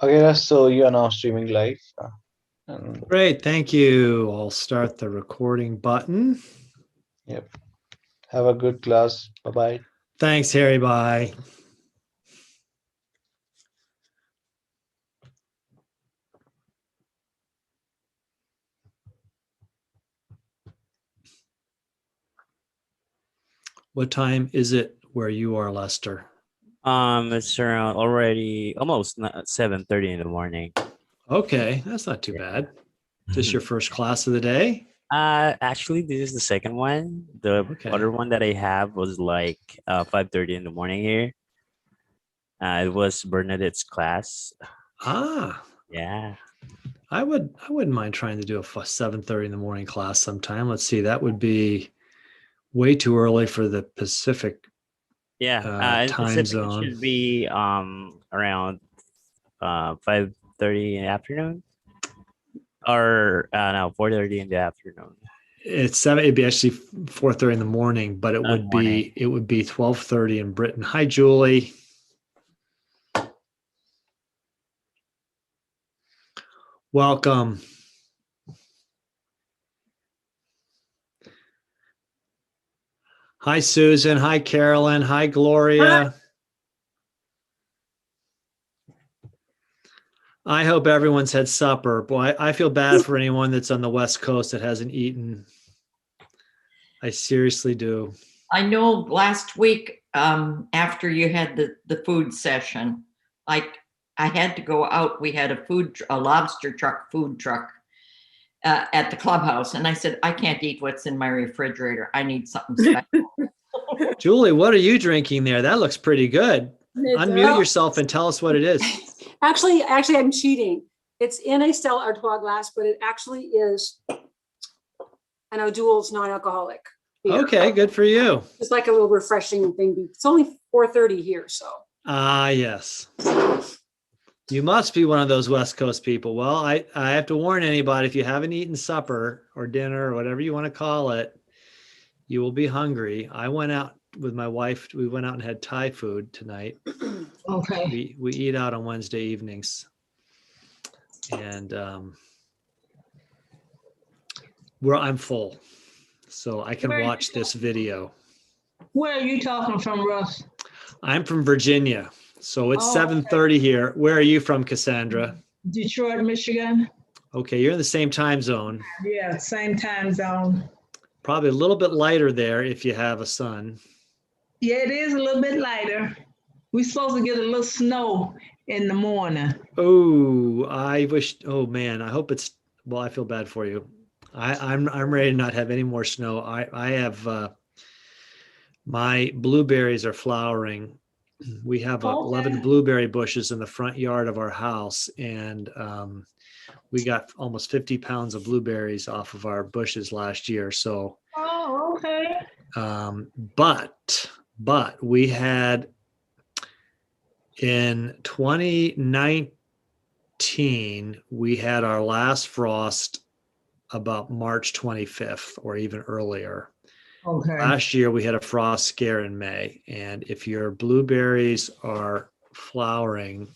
Okay, so you are now streaming live. And Great, thank you. I'll start the recording button. yep. Have a good class. Bye bye. Thanks, Harry. Bye. What time is it where you are, Lester? It's around already almost 7:30 in the morning. Okay, that's not too bad. Is this your first class of the day? Actually, this is the second one. The Okay. other one that I have was like 5:30 in the morning here. It was Bernadette's class. Ah, Yeah. I wouldn't mind trying to do a 7:30 in the morning class sometime. Let's see, that would be way too early for the Pacific Yeah. In time Pacific, it zone. should be around 5:30 in the afternoon, or no, 4:30 in the afternoon. It's 7. It'd be actually 4:30 in the morning, but it would Morning. be 12:30 in Britain. Hi, Julie. Welcome. Hi, Susan. Hi, Carolyn. Hi, Gloria. I hope everyone's had supper. Boy, I feel bad for anyone that's on the West Coast that hasn't eaten. I seriously do. I know last week, after you had the food session, like I had to go out. We had a lobster truck, food truck at the clubhouse. And I said, I can't eat what's in my refrigerator. I need something special. Julie, what are you drinking there? That looks pretty good. Unmute Well, yourself and tell us what it is. Actually, I'm cheating. It's in a Stella Artois glass, but it actually is an O'Doul's non-alcoholic beer. Okay, good for you. It's like a little refreshing thing. It's only 4:30 here, so. Ah, yes. You must be one of those West Coast people. Well, I have to warn anybody, if you haven't eaten supper or dinner or whatever you want to call it, you will be hungry. I went out with my wife. We went out and had Thai food tonight. Okay. We eat out on Wednesday evenings. And I'm full. So I can watch this video. Where are you talking from, Russ? I'm from Virginia. So it's Oh, 7:30 here. Where are you from, Cassandra? Detroit, Michigan. Okay, you're in the same time zone. Yeah, same time zone. Probably a little bit lighter there if you have a son. Yeah, it is a little bit lighter. We're supposed to get a little snow in the morning. Oh, I wish. Oh man, I hope it's. Well, I feel bad for you. I'm ready to not have any more snow. I have my blueberries are flowering. We have 11 blueberry bushes in the front yard of our house, and we got almost 50 pounds of blueberries off of our bushes last year. So, Oh, okay. but we had in 2019, we had our last frost about March 25th or even earlier. Okay. Last year, we had a frost scare in May. And if your blueberries are flowering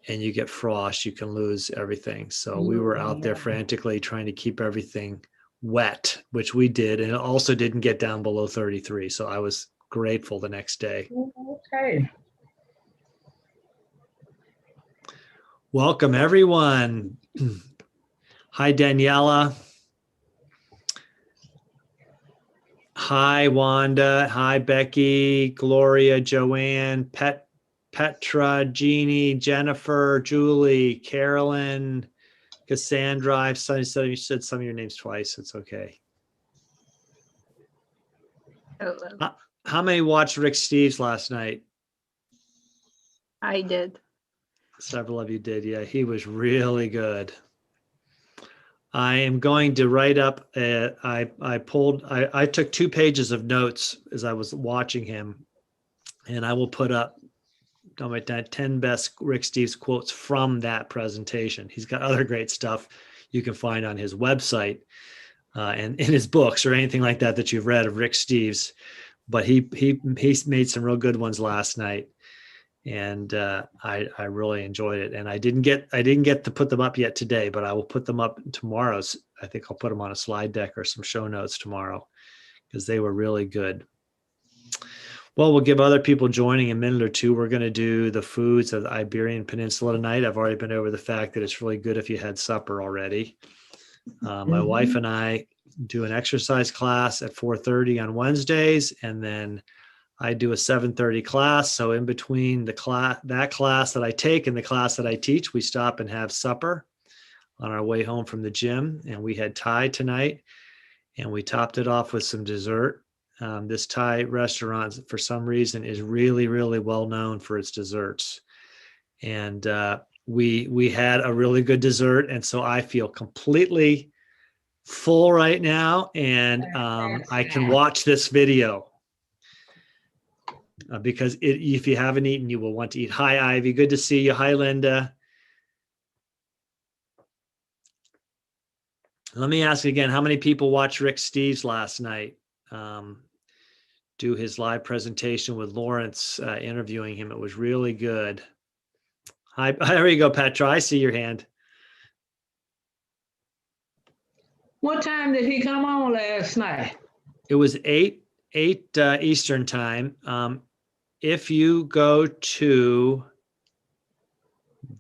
and you get frost, you can lose everything. So we were out there frantically trying to keep everything wet, which we did. And it also didn't get down below 33. So I was grateful the next day. Okay. Welcome, everyone. Hi, Daniela. Hi, Wanda. Hi, Becky, Gloria, Joanne, Petra, Jeannie, Jennifer, Julie, Carolyn, Cassandra. I've said some of your names twice. It's okay. Hello. How many watched Rick Steves last night? I did. Several of you did. Yeah, he was really good. I am going to write up. I took 2 pages of notes as I was watching him, and I will put up on my 10 best Rick Steves quotes from that presentation. He's got other great stuff you can find on his website and in his books or anything like that that you've read of Rick Steves. But he made some real good ones last night. and I really enjoyed it. And I didn't get to put them up yet today, but I will put them up tomorrow's. I think I'll put them on a slide deck or some show notes tomorrow because they were really good. Well, we'll give other people joining a minute or two. We're going to do the foods of the Iberian Peninsula tonight. I've already been over the fact that it's really good if you had supper already. My wife and I do an exercise class at 4:30 on Wednesdays, and then I do a 7:30 class. So in between that class that I take and the class that I teach, we stop and have supper on our way home from the gym. And we had Thai tonight, and we topped it off with some dessert. This Thai restaurant, for some reason, is really, really well known for its desserts. And we had a really good dessert. And so I feel completely full right now. And I can watch this video because if you haven't eaten, you will want to eat. Hi, Ivy. Good to see you. Hi, Linda. Let me ask again, how many people watched Rick Steves last night? Do his live presentation with Lawrence interviewing him. It was really good. Hi, there you go, Petra. I see your hand. What time did he come on last night? It was 8 Eastern time. If you go to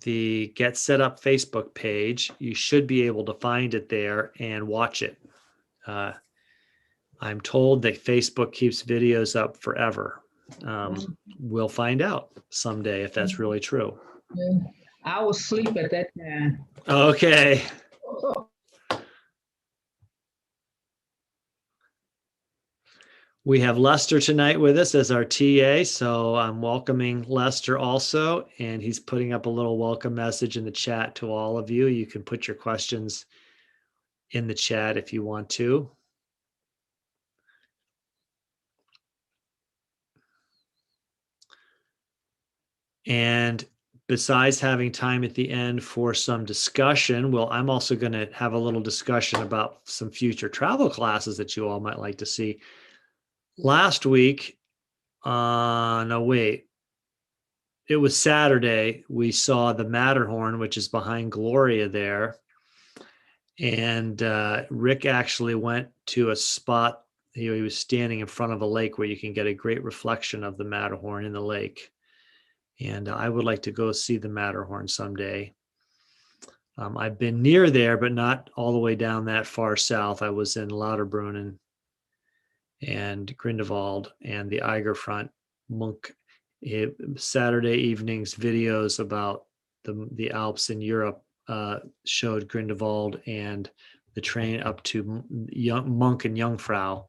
the Get Set Up Facebook page, you should be able to find it there and watch it. I'm told that Facebook keeps videos up forever. We'll find out someday if that's really true. I was asleep at that time. Okay. We have Lester tonight with us as our TA, so I'm welcoming Lester also, and he's putting up a little welcome message in the chat to all of you. You can put your questions in the chat if you want to. And besides having time at the end for some discussion, well, I'm also going to have a little discussion about some future travel classes that you all might like to see. Last week, it was Saturday, we saw the Matterhorn, which is behind Gloria there. And Rick actually went to a spot, he was standing in front of a lake where you can get a great reflection of the Matterhorn in the lake. And I would like to go see the Matterhorn someday. I've been near there, but not all the way down that far south. I was in Lauterbrunnen and Grindelwald and the Eigerfront. Monk Saturday evenings videos about the Alps in Europe showed Grindelwald and the train up to Monk and Jungfrau,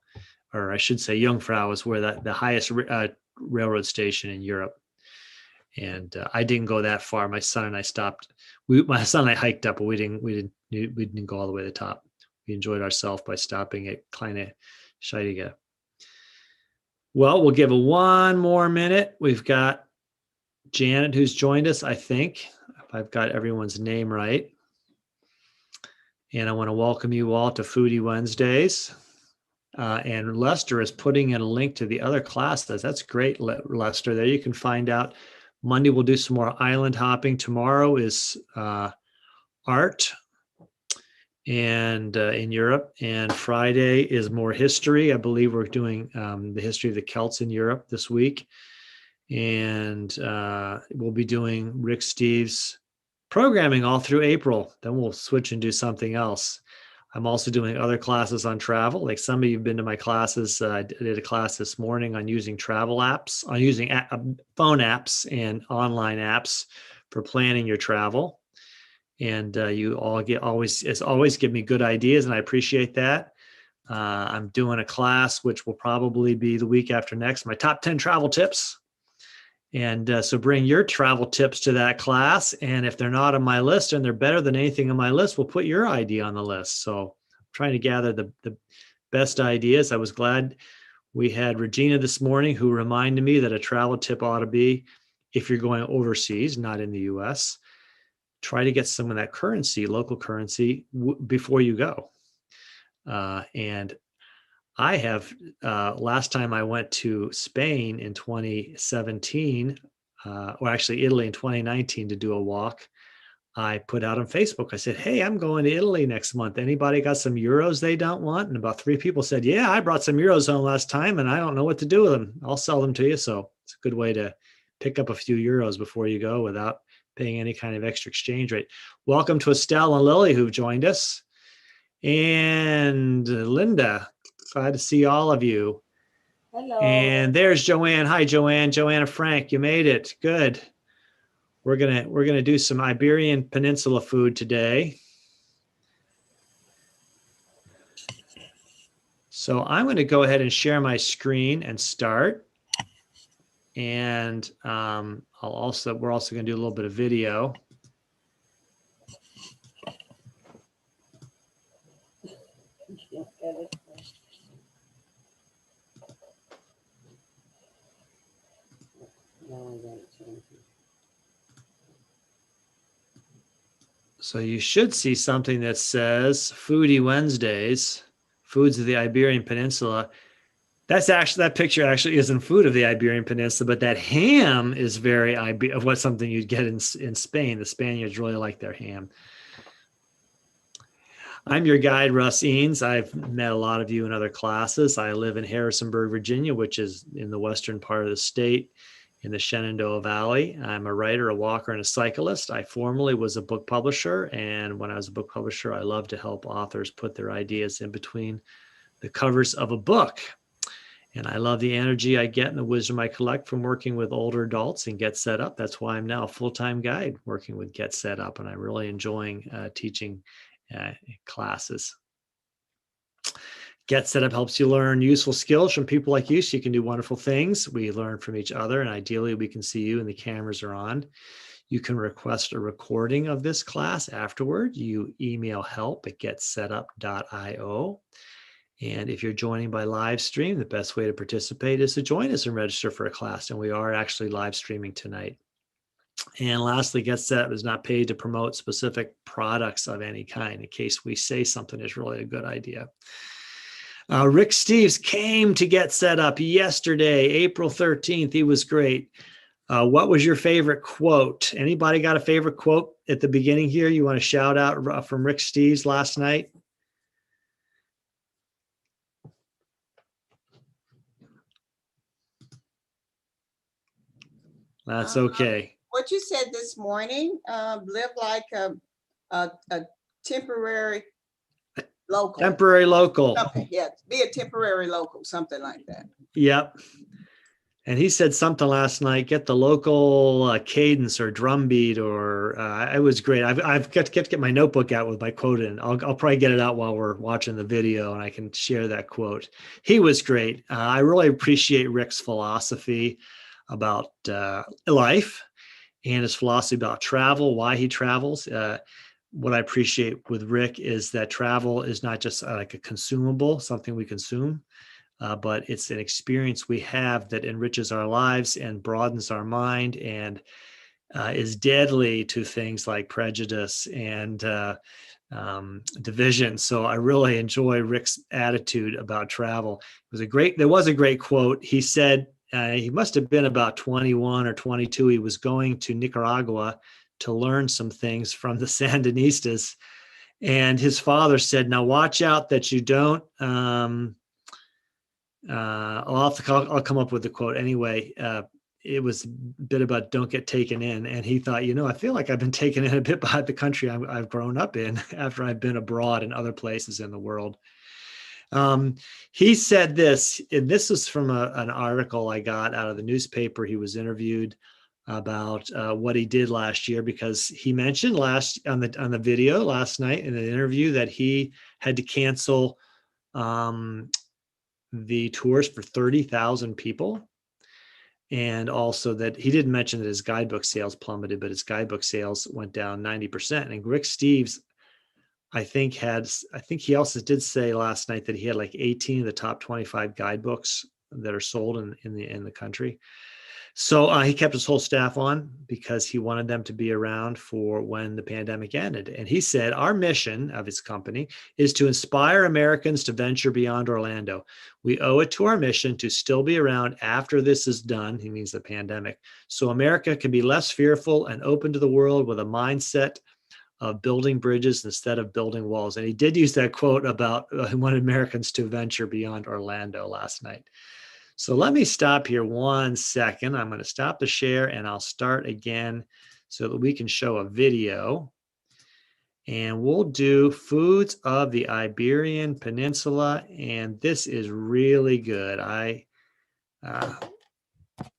or I should say Jungfrau is where the highest railroad station in Europe. And I didn't go that far. My son and I stopped. My son and I hiked up, but we didn't go all the way to the top. We enjoyed ourselves by stopping at Kleine Scheidegge. Well, we'll give it one more minute. We've got Janet who's joined us, I think, if I've got everyone's name right. And I want to welcome you all to Foodie Wednesdays. And Lester is putting in a link to the other classes. That's great, Lester. There you can find out. Monday, we'll do some more island hopping. Tomorrow is art and in Europe. And Friday is more history. I believe we're doing the history of the Celts in Europe this week. And we'll be doing Rick Steves' programming all through April. Then we'll switch and do something else. I'm also doing other classes on travel. Like some of you have been to my classes. I did a class this morning on using travel apps, on using phone apps and online apps for planning your travel. And you all always give me good ideas, and I appreciate that. I'm doing a class, which will probably be the week after next, my top 10 travel tips. And so bring your travel tips to that class. And if they're not on my list and they're better than anything on my list, we'll put your idea on the list. So I'm trying to gather the best ideas. I was glad we had Regina this morning who reminded me that a travel tip ought to be, if you're going overseas, not in the US, try to get some of that currency, local currency, before you go. And I have, last time I went to Spain in 2017, or actually Italy in 2019 to do a walk. I put out on Facebook, I said, hey, I'm going to Italy next month. Anybody got some euros they don't want? And about 3 people said, yeah, I brought some euros home last time and I don't know what to do with them. I'll sell them to you. So it's a good way to pick up a few euros before you go without paying any kind of extra exchange rate. Welcome to Estelle and Lily who've joined us. And Linda, glad to see all of you. Hello. And there's Joanne. Hi, Joanne. Joanna Frank, you made it. Good. We're gonna do some Iberian Peninsula food today. So I'm going to go ahead and share my screen and start. And we're also going to do a little bit of video. So you should see something that says Foodie Wednesdays, Foods of the Iberian Peninsula. That picture actually isn't food of the Iberian Peninsula, but that ham is very of what something you'd get in Spain. The Spaniards really like their ham. I'm your guide, Russ Eanes. I've met a lot of you in other classes. I live in Harrisonburg, Virginia, which is in the western part of the state in the Shenandoah Valley. I'm a writer, a walker, and a cyclist. I formerly was a book publisher. And when I was a book publisher, I love to help authors put their ideas in between the covers of a book. And I love the energy I get and the wisdom I collect from working with older adults and Get Set Up. That's why I'm now a full-time guide working with Get Set Up. And I'm really enjoying teaching classes. Get Set Up helps you learn useful skills from people like you so you can do wonderful things. We learn from each other, and ideally we can see you and the cameras are on. You can request a recording of this class afterward. You email help@getsetup.io. And if you're joining by live stream, the best way to participate is to join us and register for a class. And we are actually live streaming tonight. And lastly, Get Set Up is not paid to promote specific products of any kind in case we say something is really a good idea. Rick Steves came to Get Set Up yesterday, April 13th. He was great. What was your favorite quote? Anybody got a favorite quote at the beginning here you want to shout out from Rick Steves last night? That's okay. What you said this morning, live like a temporary local. Temporary local. Something, yeah, be a temporary local, something like that. Yep. And he said something last night, get the local cadence or drum beat, or it was great. I've got to get my notebook out with my quote in. I'll probably get it out while we're watching the video and I can share that quote. He was great. I really appreciate Rick's philosophy about life and his philosophy about travel, why he travels. What I appreciate with Rick is that travel is not just like a consumable, something we consume, but it's an experience we have that enriches our lives and broadens our mind and is deadly to things like prejudice and division. So I really enjoy Rick's attitude about travel. There was a great quote. He said, he must have been about 21 or 22. He was going to Nicaragua to learn some things from the Sandinistas. And his father said, now watch out that you don't, I'll come up with the quote anyway. It was a bit about don't get taken in. And he thought, I feel like I've been taken in a bit by the country I've grown up in after I've been abroad in other places in the world. He said this, and this is from an article I got out of the newspaper. He was interviewed about what he did last year, because he mentioned on the video last night in an interview that he had to cancel the tours for 30,000 people. And also that he didn't mention that his guidebook sales plummeted, but his guidebook sales went down 90%. And Rick Steves, I think he also did say last night that he had like 18 of the top 25 guidebooks that are sold in the country. So he kept his whole staff on because he wanted them to be around for when the pandemic ended. And he said, our mission of his company is to inspire Americans to venture beyond Orlando. We owe it to our mission to still be around after this is done. He means the pandemic. So America can be less fearful and open to the world with a mindset of building bridges instead of building walls. And he did use that quote about he wanted Americans to venture beyond Orlando last night. So let me stop here 1 second. I'm going to stop the share and I'll start again so that we can show a video. And we'll do foods of the Iberian Peninsula. And this is really good.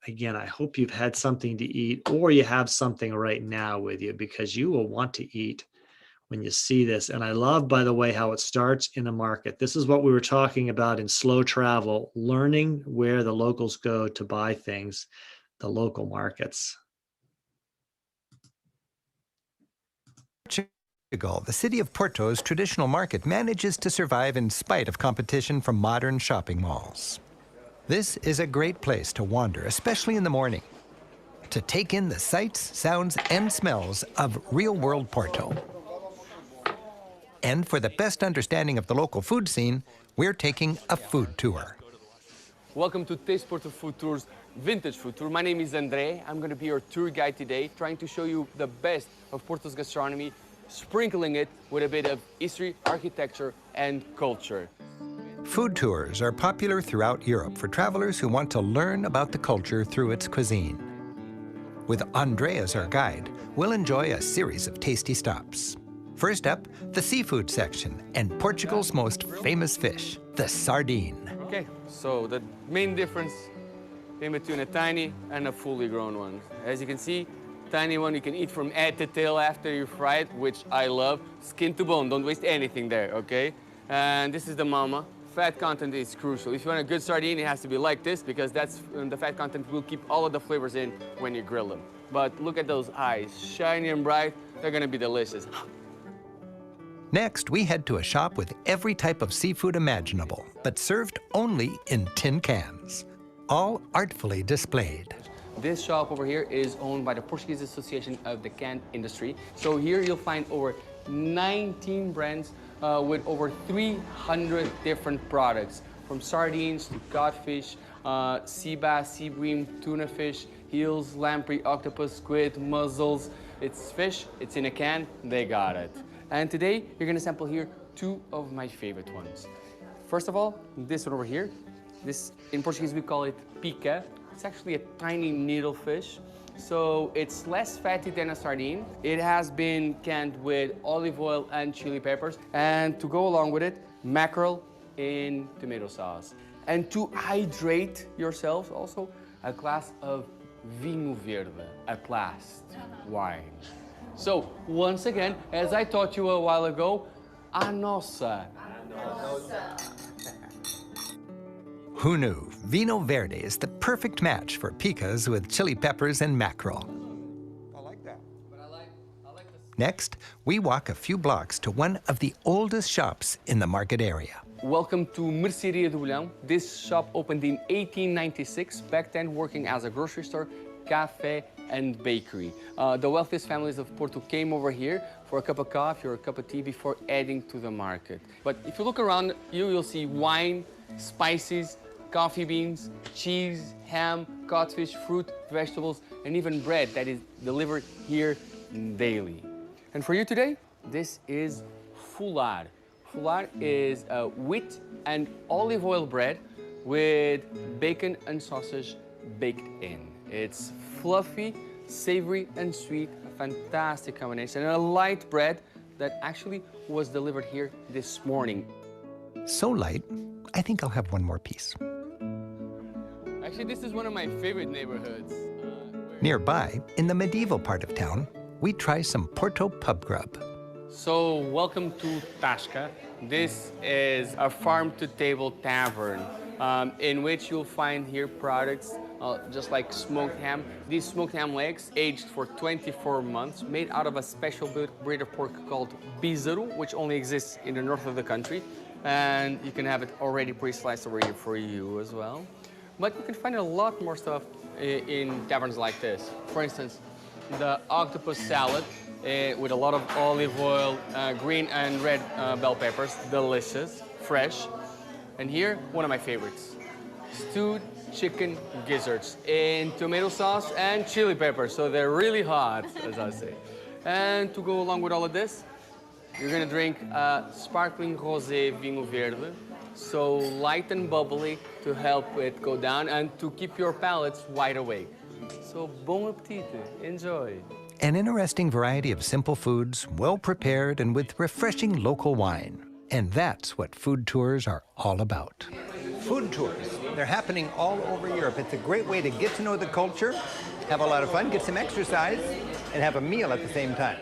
Again, I hope you've had something to eat or you have something right now with you because you will want to eat when you see this. And I love, by the way, how it starts in the market. This is what we were talking about in slow travel, learning where the locals go to buy things, the local markets. Portugal, the city of Porto's traditional market manages to survive in spite of competition from modern shopping malls. This is a great place to wander, especially in the morning, to take in the sights, sounds, and smells of real-world Porto. And for the best understanding of the local food scene, we're taking a food tour. Welcome to Taste Porto Food Tour's Vintage Food Tour. My name is Andre. I'm going to be your tour guide today, trying to show you the best of Porto's gastronomy, sprinkling it with a bit of history, architecture, and culture. Food tours are popular throughout Europe for travelers who want to learn about the culture through its cuisine. With Andre as our guide, we'll enjoy a series of tasty stops. First up, the seafood section and Portugal's most famous fish, the sardine. Okay, so the main difference in between a tiny and a fully grown one. As you can see, tiny one you can eat from head to tail after you fry it, which I love. Skin to bone, don't waste anything there, okay? And this is the mama. Fat content is crucial. If you want a good sardine, it has to be like this because that's the fat content will keep all of the flavors in when you grill them. But look at those eyes, shiny and bright. They're gonna be delicious. Next, we head to a shop with every type of seafood imaginable, but served only in tin cans, all artfully displayed. This shop over here is owned by the Portuguese Association of the Can Industry. So here you'll find over 19 brands with over 300 different products, from sardines to codfish, sea bass, sea bream, tuna fish, eels, lamprey, octopus, squid, mussels. It's fish, it's in a can, they got it. And today, you're gonna sample here two of my favorite ones. First of all, this one over here. This, in Portuguese, we call it pica. It's actually a tiny needlefish. So it's less fatty than a sardine. It has been canned with olive oil and chili peppers. And to go along with it, mackerel in tomato sauce. And to hydrate yourself also, a glass of vinho verde, at last, wine. So once again, as I taught you a while ago, a nossa. Who knew? Vino Verde is the perfect match for picas with chili peppers and mackerel. I like that. But I like this. Next, we walk a few blocks to one of the oldest shops in the market area. Welcome to Mercearia do Bolhão. This shop opened in 1896, back then working as a grocery store, cafe, and bakery. The wealthiest families of Porto came over here for a cup of coffee or a cup of tea before heading to the market. But if you look around, you'll see wine, spices, coffee beans, cheese, ham, codfish, fruit, vegetables, and even bread that is delivered here daily. And for you today, this is foulard. Foulard is wheat and olive oil bread with bacon and sausage baked in. It's fluffy, savory, and sweet, a fantastic combination, and a light bread that actually was delivered here this morning. So light, I think I'll have one more piece. Actually, this is one of my favorite neighborhoods. Nearby, in the medieval part of town, we try some Porto pub grub. So, welcome to Tasca. This is a farm-to-table tavern in which you'll find here products just like smoked ham. These smoked ham legs, aged for 24 months, made out of a special breed of pork called bizaru, which only exists in the north of the country. And you can have it already pre-sliced over here for you as well. But you can find a lot more stuff in taverns like this. For instance, the octopus salad with a lot of olive oil, green and red bell peppers, delicious, fresh. And here, one of my favorites, stewed chicken gizzards in tomato sauce and chili pepper, so they're really hot, as I say. And to go along with all of this, you're gonna drink sparkling rosé vinho verde, so light and bubbly to help it go down and to keep your palates wide awake. So bon appetit, enjoy. An interesting variety of simple foods, well prepared and with refreshing local wine. And that's what food tours are all about. Food tours, they're happening all over Europe. It's a great way to get to know the culture, have a lot of fun, get some exercise, and have a meal at the same time.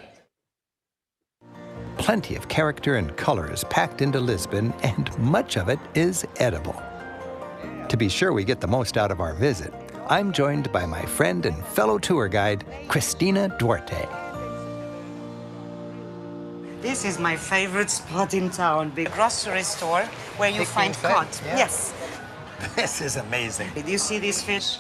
Plenty of character and color is packed into Lisbon, and much of it is edible. To be sure we get the most out of our visit, I'm joined by my friend and fellow tour guide, Cristina Duarte. This is my favorite spot in town, the grocery store where you find cod. Yeah. Yes. This is amazing. Did you see this fish?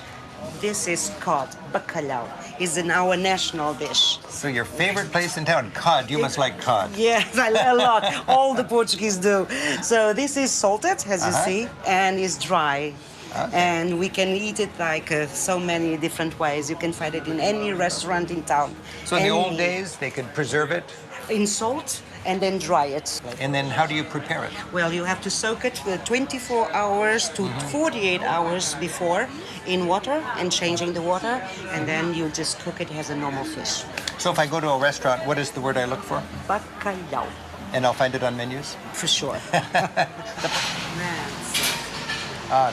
This is cod, bacalhau. It's in our national dish. So your favorite place in town, cod. You must like cod. Yes, a lot. All the Portuguese do. So this is salted, as you see, and it's dry. Okay. And we can eat it like so many different ways. You can find it in any restaurant in town. So in the old days, they could preserve it? In salt and then dry it. And then how do you prepare it? Well, you have to soak it for 24 hours to 48 hours before in water and changing the water, and then you just cook it as a normal fish. So if I go to a restaurant, what is the word I look for? Bacalhau. And I'll find it on menus? For sure.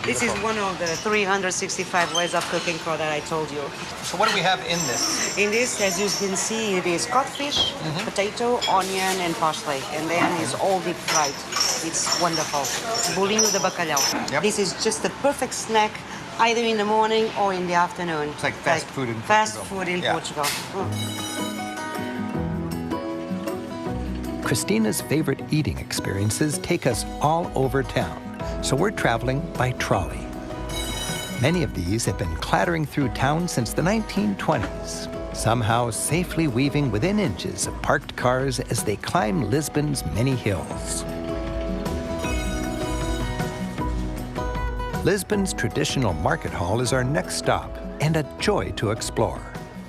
This is one of the 365 ways of cooking cod that I told you. So what do we have in this? In this, as you can see, it is codfish, potato, onion, and parsley. And then it's all deep fried. It's wonderful. Bolinho de bacalhau. Yep. This is just the perfect snack, either in the morning or in the afternoon. It's like fast food in Portugal. Fast food in Portugal. Christina's favorite eating experiences take us all over town, so we're traveling by trolley. Many of these have been clattering through town since the 1920s, somehow safely weaving within inches of parked cars as they climb Lisbon's many hills. Lisbon's traditional market hall is our next stop, and a joy to explore.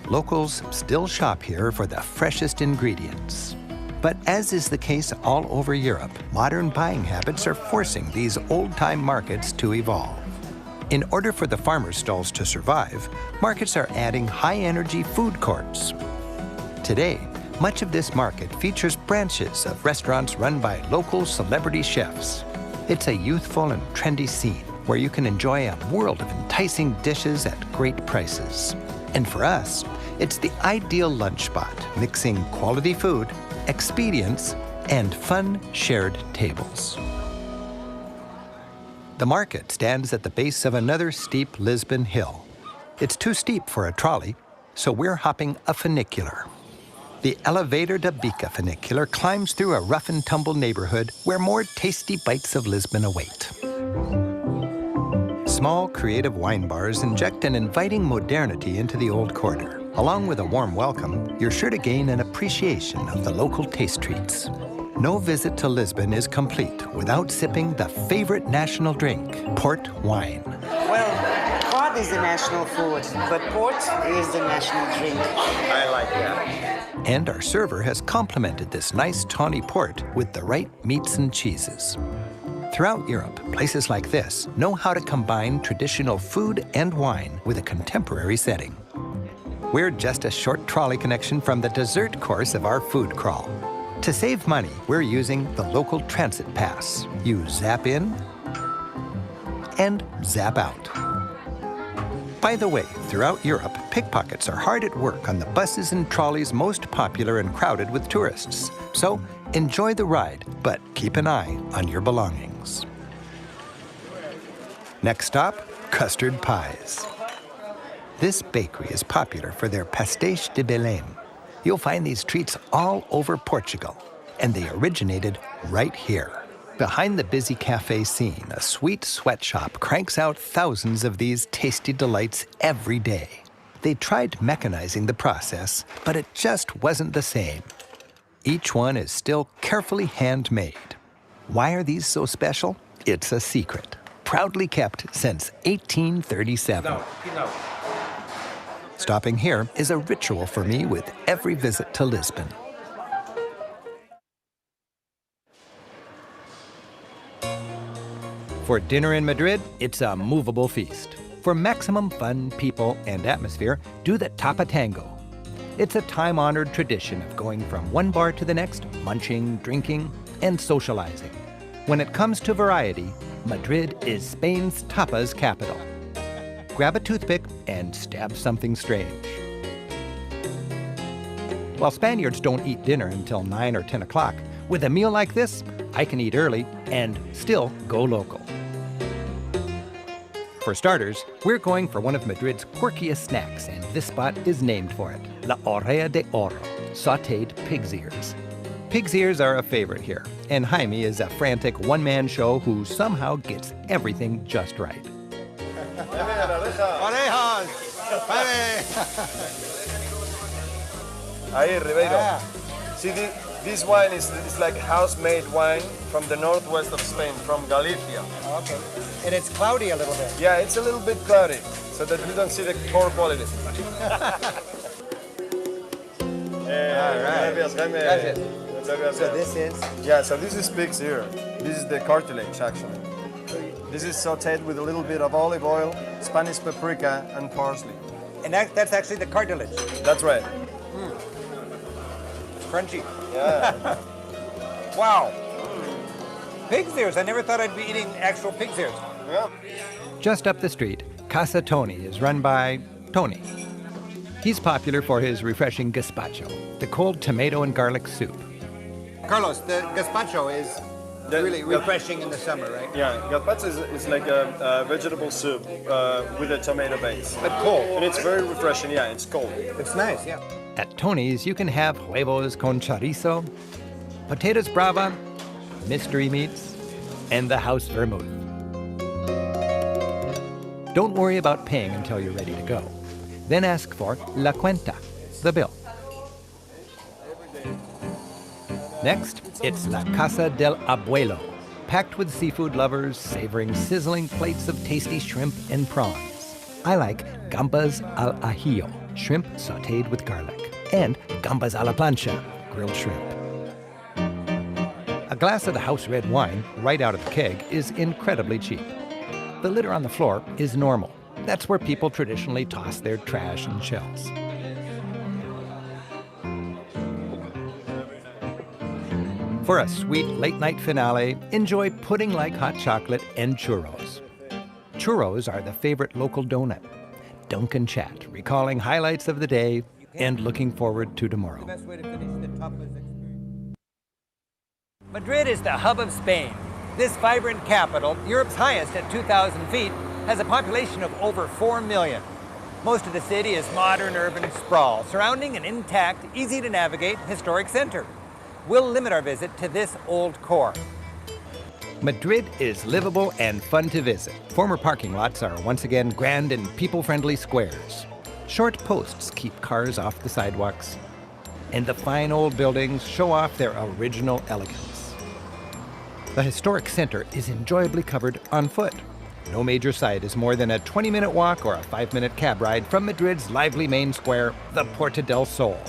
Locals still shop here for the freshest ingredients. But as is the case all over Europe, modern buying habits are forcing these old-time markets to evolve. In order for the farmers' stalls to survive, markets are adding high-energy food courts. Today, much of this market features branches of restaurants run by local celebrity chefs. It's a youthful and trendy scene where you can enjoy a world of enticing dishes at great prices. And for us, it's the ideal lunch spot, mixing quality food, expedience, and fun shared tables. The market stands at the base of another steep Lisbon hill. It's too steep for a trolley, so we're hopping a funicular. The Elevator da Bica funicular climbs through a rough and tumble neighborhood where more tasty bites of Lisbon await. Small, creative wine bars inject an inviting modernity into the old quarter. Along with a warm welcome, you're sure to gain an appreciation of the local taste treats. No visit to Lisbon is complete without sipping the favorite national drink, port wine. Well, cod is the national food, but port is the national drink. I like that. And our server has complemented this nice tawny port with the right meats and cheeses. Throughout Europe, places like this know how to combine traditional food and wine with a contemporary setting. We're just a short trolley connection from the dessert course of our food crawl. To save money, we're using the local transit pass. You zap in and zap out. By the way, throughout Europe, pickpockets are hard at work on the buses and trolleys most popular and crowded with tourists. So enjoy the ride, but keep an eye on your belongings. Next stop, custard pies. This bakery is popular for their pastéis de Belém. You'll find these treats all over Portugal, and they originated right here. Behind the busy cafe scene, a sweet sweatshop cranks out thousands of these tasty delights every day. They tried mechanizing the process, but it just wasn't the same. Each one is still carefully handmade. Why are these so special? It's a secret, proudly kept since 1837. Stopping here is a ritual for me with every visit to Lisbon. For dinner in Madrid, it's a movable feast. For maximum fun, people, and atmosphere, do the Tapa Tango. It's a time-honored tradition of going from one bar to the next, munching, drinking, and socializing. When it comes to variety, Madrid is Spain's tapas capital. Grab a toothpick and stab something strange. While Spaniards don't eat dinner until 9 or 10 o'clock, with a meal like this, I can eat early and still go local. For starters, we're going for one of Madrid's quirkiest snacks, and this spot is named for it, La Oreja de Oro, sautéed pig's ears. Pig's ears are a favorite here, and Jaime is a frantic one-man show who somehow gets everything just right. Orejas! Ahí, Ribeiro. See, this wine is like house-made wine from the northwest of Spain, from Galicia. Okay. And it's cloudy a little bit. Yeah, it's a little bit cloudy, so that you don't see the poor quality. All right. Gracias, Jaime. Gracias. So this is? Yeah, so this is pig's ear. This is the cartilage, actually. This is sautéed with a little bit of olive oil, Spanish paprika, and parsley. And that's actually the cartilage. That's right. It's crunchy. Yeah. Wow. Pig's ears. I never thought I'd be eating actual pig's ears. Yeah. Just up the street, Casa Tony is run by Tony. He's popular for his refreshing gazpacho, the cold tomato and garlic soup. Carlos, the gazpacho is really refreshing in the summer, right? Yeah, gazpacho is like a vegetable soup with a tomato base. But cold. And it's very refreshing, yeah, it's cold. It's nice, yeah. At Tony's, you can have huevos con chorizo, potatoes brava, mystery meats, and the house vermouth. Don't worry about paying until you're ready to go. Then ask for la cuenta, the bill. Next, it's La Casa del Abuelo, packed with seafood lovers savoring sizzling plates of tasty shrimp and prawns. I like gambas al ajillo, shrimp sautéed with garlic, and gambas a la plancha, grilled shrimp. A glass of the house red wine, right out of the keg, is incredibly cheap. The litter on the floor is normal. That's where people traditionally toss their trash and shells. For a sweet late-night finale, enjoy pudding-like hot chocolate and churros. Churros are the favorite local donut. Dunk and chat, recalling highlights of the day and looking forward to tomorrow. Madrid is the hub of Spain. This vibrant capital, Europe's highest at 2,000 feet, has a population of over 4 million. Most of the city is modern urban sprawl, surrounding an intact, easy-to-navigate historic center. We'll limit our visit to this old core. Madrid is livable and fun to visit. Former parking lots are once again grand and people-friendly squares. Short posts keep cars off the sidewalks. And the fine old buildings show off their original elegance. The historic center is enjoyably covered on foot. No major site is more than a 20-minute walk or a 5-minute cab ride from Madrid's lively main square, the Puerta del Sol.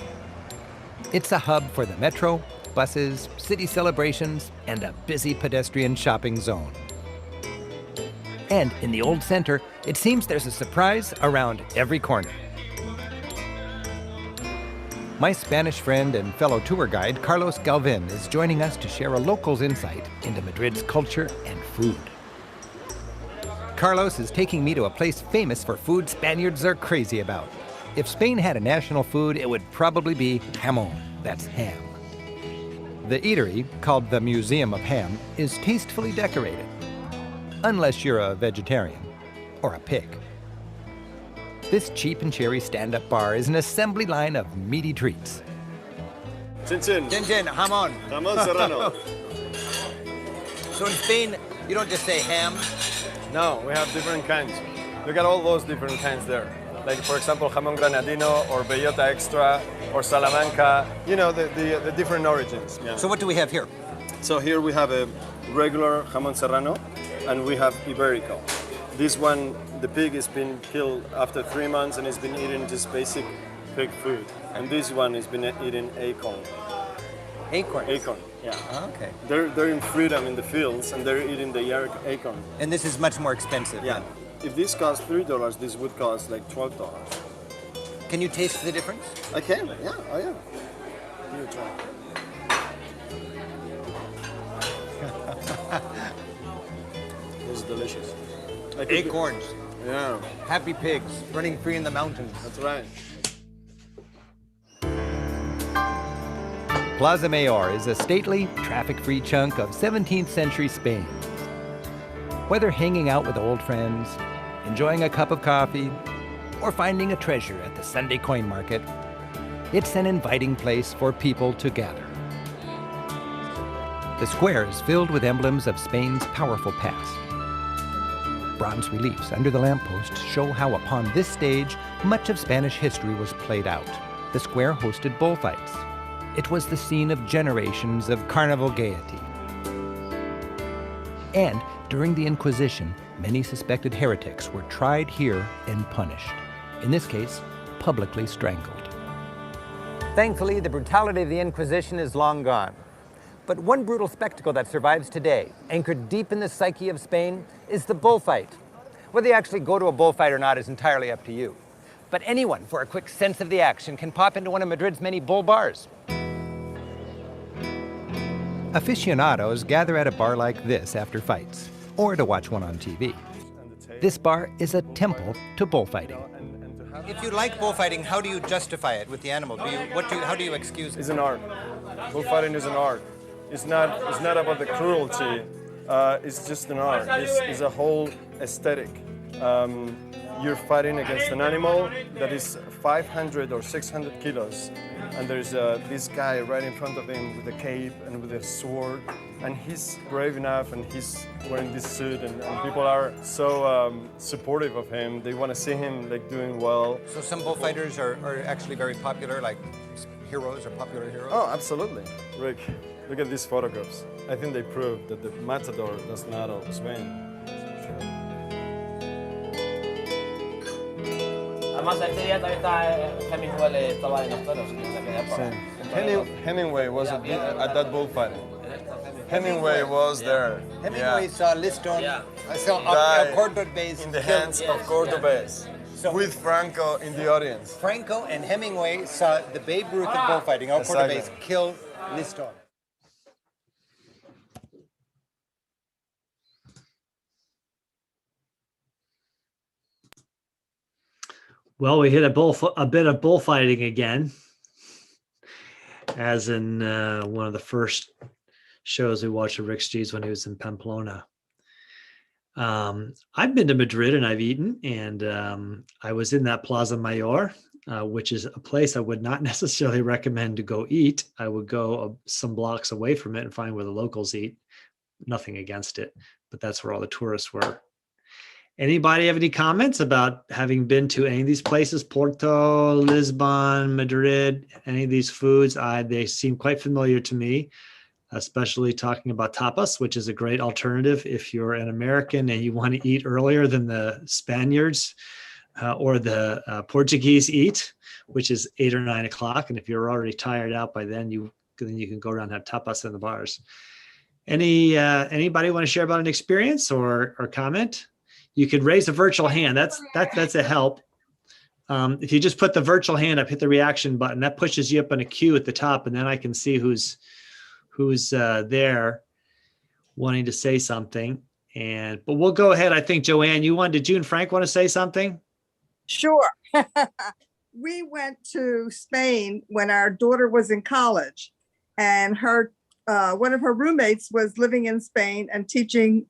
It's a hub for the metro, buses, city celebrations, and a busy pedestrian shopping zone. And in the old center, it seems there's a surprise around every corner. My Spanish friend and fellow tour guide, Carlos Galvin, is joining us to share a local's insight into Madrid's culture and food. Carlos is taking me to a place famous for food Spaniards are crazy about. If Spain had a national food, it would probably be jamón, that's ham. The eatery, called the Museum of Ham, is tastefully decorated. Unless you're a vegetarian or a pig. This cheap and cherry stand-up bar is an assembly line of meaty treats. Chin chin. Chin chin, jamón. Jamón serrano. So in Spain, you don't just say ham? No, we have different kinds. Look at all those different kinds there. Like, for example, jamón granadino or bellota extra or Salamanca, you know, the different origins. Yeah. So what do we have here? So here we have a regular jamón serrano and we have Iberico. This one, the pig has been killed after 3 months and has been eating just basic pig food. And this one has been eating acorn. Acorn? Acorn, yeah. Okay. They're in freedom in the fields and they're eating the acorn. And this is much more expensive. Yeah. If this costs $3, this would cost like $12. Can you taste the difference? I can, yeah, oh yeah. Here, try. This is delicious. Acorns. Yeah. Happy pigs running free in the mountains. That's right. Plaza Mayor is a stately, traffic-free chunk of 17th century Spain. Whether hanging out with old friends, enjoying a cup of coffee, or finding a treasure at the Sunday coin market, it's an inviting place for people to gather. The square is filled with emblems of Spain's powerful past. Bronze reliefs under the lampposts show how upon this stage, much of Spanish history was played out. The square hosted bullfights. It was the scene of generations of carnival gaiety. And during the Inquisition, many suspected heretics were tried here and punished. In this case, publicly strangled. Thankfully, the brutality of the Inquisition is long gone. But one brutal spectacle that survives today, anchored deep in the psyche of Spain, is the bullfight. Whether you actually go to a bullfight or not is entirely up to you. But anyone, for a quick sense of the action, can pop into one of Madrid's many bull bars. Aficionados gather at a bar like this after fights, or to watch one on TV. This bar is a temple to bullfighting. If you like bullfighting, how do you justify it with the animal? How do you excuse it? It's an art. Bullfighting is an art. It's not about the cruelty. It's just an art. It's a whole aesthetic. You're fighting against an animal that is 500 or 600 kilos, and there's this guy right in front of him with a cape and with a sword, and he's brave enough, and he's wearing this suit, and people are so supportive of him. They want to see him like doing well. So some bullfighters are actually very popular, like heroes or popular heroes? Oh, absolutely. Rick, look at these photographs. I think they prove that the matador does not always win. Además, ese día también está Hemingway estaba en los toros en aquella época. Hemingway was at that bullfighting. Hemingway was there. Hemingway saw Liston, saw Cordobés in the hands of Cordobés, with Franco in the audience. Franco and Hemingway saw the Babe Ruth of bullfighting, El Cordobés, kill Liston. Well, we hit a bit of bullfighting again, as in one of the first shows we watched of Rick Steves when he was in Pamplona. I've been to Madrid and I've eaten, and I was in that Plaza Mayor, which is a place I would not necessarily recommend to go eat. I would go some blocks away from it and find where the locals eat. Nothing against it, but that's where all the tourists were. Anybody have any comments about having been to any of these places, Porto, Lisbon, Madrid, any of these foods? They seem quite familiar to me, especially talking about tapas, which is a great alternative if you're an American and you want to eat earlier than the Spaniards or the Portuguese eat, which is 8 or 9 o'clock. And if you're already tired out by then you can go around and have tapas in the bars. Anybody want to share about an experience or comment? You could raise a virtual hand. That's a help. If you just put the virtual hand up, hit the reaction button, that pushes you up in a queue at the top, and then I can see who's there wanting to say something. But we'll go ahead. I think Joanne, did you and Frank want to say something? Sure. We went to Spain when our daughter was in college, and one of her roommates was living in Spain and teaching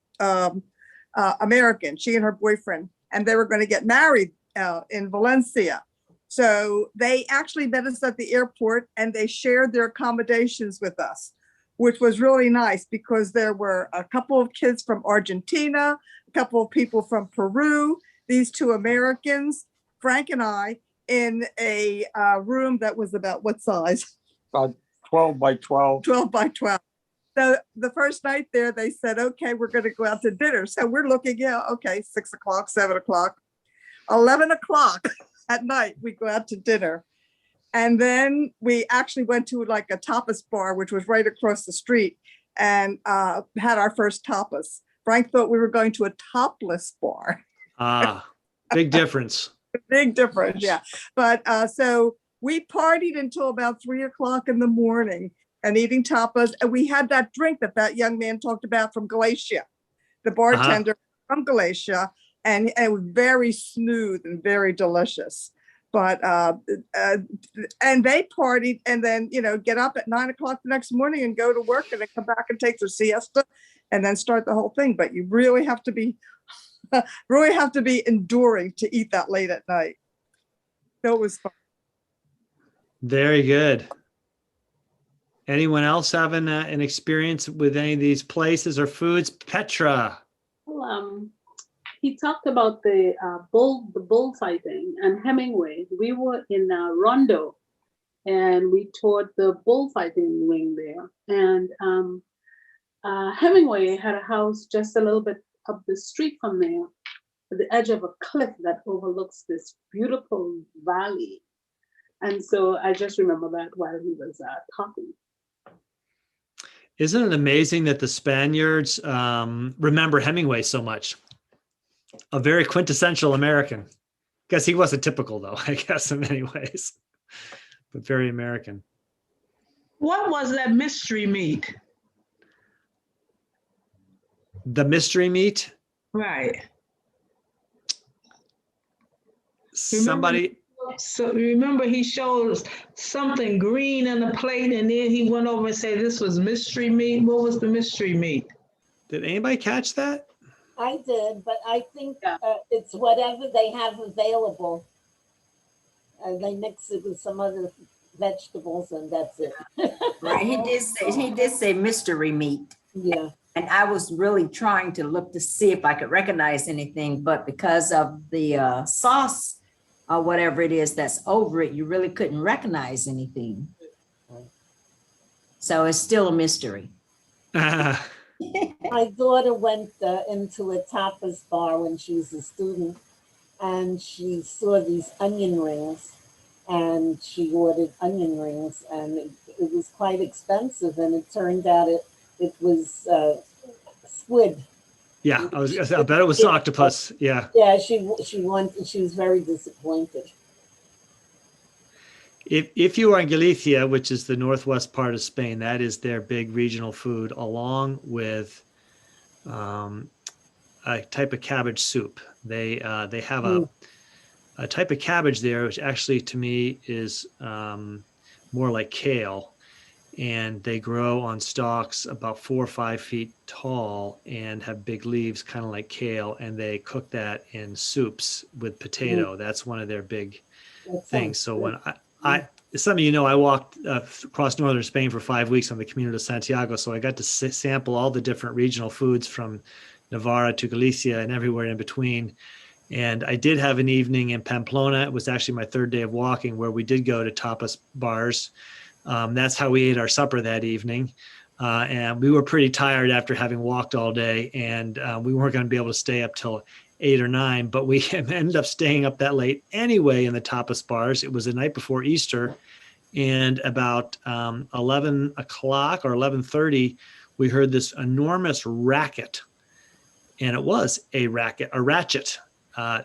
American, she and her boyfriend, and they were going to get married in Valencia. So they actually met us at the airport and they shared their accommodations with us. which was really nice because there were a couple of kids from Argentina, a couple of people from Peru, these two Americans, Frank and I, in a room that was about what size? About 12 by 12. 12 by 12. So the first night there, they said, okay, we're going to go out to dinner. So we're looking, yeah, okay, 6 o'clock, 7 o'clock, 11 o'clock at night, we go out to dinner. And then we actually went to like a tapas bar, which was right across the street, and had our first tapas. Frank thought we were going to a topless bar. Ah, big difference. Big difference, yeah. But so we partied until about 3 o'clock in the morning and eating tapas. And we had that drink that young man talked about from Galicia, the bartender from Galicia, and it was very smooth and very delicious. But and they partied and then, you know, get up at 9 o'clock the next morning and go to work and then come back and take their siesta and then start the whole thing. But you really have to be enduring to eat that late at night. So it was fun. Very good. Anyone else having an experience with any of these places or foods? Petra. Well, he talked about the bullfighting and Hemingway. We were in Rondo, and we toured the bullfighting wing there. And Hemingway had a house just a little bit up the street from there, at the edge of a cliff that overlooks this beautiful valley. And so I just remember that while he was talking. Isn't it amazing that the Spaniards remember Hemingway so much? A very quintessential American. Guess he wasn't typical though, I guess in many ways, but very American. What was that mystery meat? The mystery meat? Right. Somebody. So remember he showed us something green on the plate and then he went over and said this was mystery meat. What was the mystery meat? Did anybody catch that? I did, but I think it's whatever they have available. They mix it with some other vegetables and that's it. Right, he did say mystery meat. Yeah. And I was really trying to look to see if I could recognize anything, but because of the sauce or whatever it is that's over it, you really couldn't recognize anything. So it's still a mystery. My daughter went into a tapas bar when she was a student, and she saw these onion rings, and she ordered onion rings, and it was quite expensive, and it turned out it was squid. Yeah, I bet it was octopus. Yeah. Yeah, she was very disappointed. If you are in Galicia, which is the northwest part of Spain, that is their big regional food, along with a type of cabbage soup. They have a type of cabbage there, which actually to me is more like kale, and they grow on stalks about 4 or 5 feet tall and have big leaves, kind of like kale, and they cook that in soups with potato. That's one of their big things. So when some of you know, I walked across northern Spain for 5 weeks on the Camino de Santiago, so I got to sample all the different regional foods from Navarra to Galicia and everywhere in between. And I did have an evening in Pamplona. It was actually my 3rd day of walking, where we did go to tapas bars. That's how we ate our supper that evening. And we were pretty tired after having walked all day, and we weren't going to be able to stay up till 8 or 9, but we ended up staying up that late anyway in the tapas bars. It was the night before Easter, and about 11 o'clock or 11:30, we heard this enormous racket, and it was a ratchet.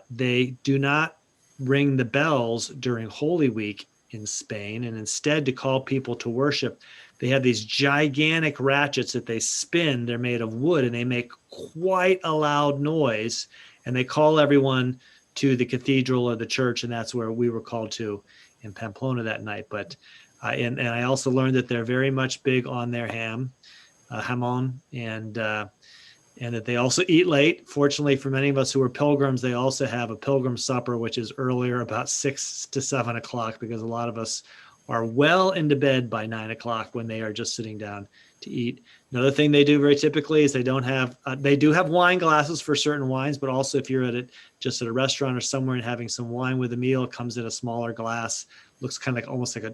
They do not ring the bells during Holy Week in Spain, and instead, to call people to worship, they have these gigantic ratchets that they spin. They're made of wood, and they make quite a loud noise. And they call everyone to the cathedral or the church, and that's where we were called to in Pamplona that night. But and I also learned that they're very much big on their jamon, and that they also eat late. Fortunately for many of us who are pilgrims, they also have a pilgrim supper, which is earlier, about 6 to 7 o'clock, because a lot of us are well into bed by 9 o'clock when they are just sitting down to eat. Another thing they do very typically is they don't have, they do have wine glasses for certain wines, but also if you're just at a restaurant or somewhere and having some wine with a meal, it comes in a smaller glass, looks kind of like almost like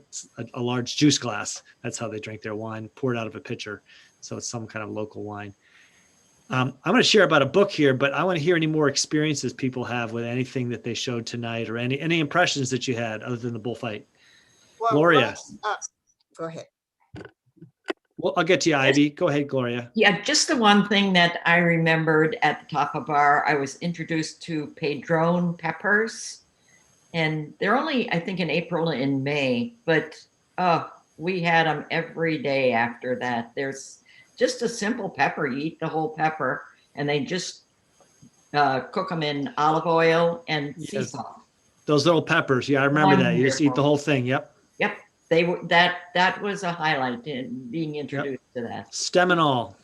a large juice glass. That's how they drink their wine, poured out of a pitcher. So it's some kind of local wine. I'm going to share about a book here, but I want to hear any more experiences people have with anything that they showed tonight, or any impressions that you had other than the bullfight. Well, Gloria. Go ahead. Well, I'll get to you, Ivy. Go ahead, Gloria. Yeah, just the one thing that I remembered at the taco bar, I was introduced to Padron peppers, and they're only, I think, in April and May, but we had them every day after that. There's just a simple pepper. You eat the whole pepper, and they just cook them in olive oil and sea salt. Those little peppers. Yeah, I remember that. You just eat the whole thing. Yep. Yep. They were that was a highlight in being introduced to that. Stem and all.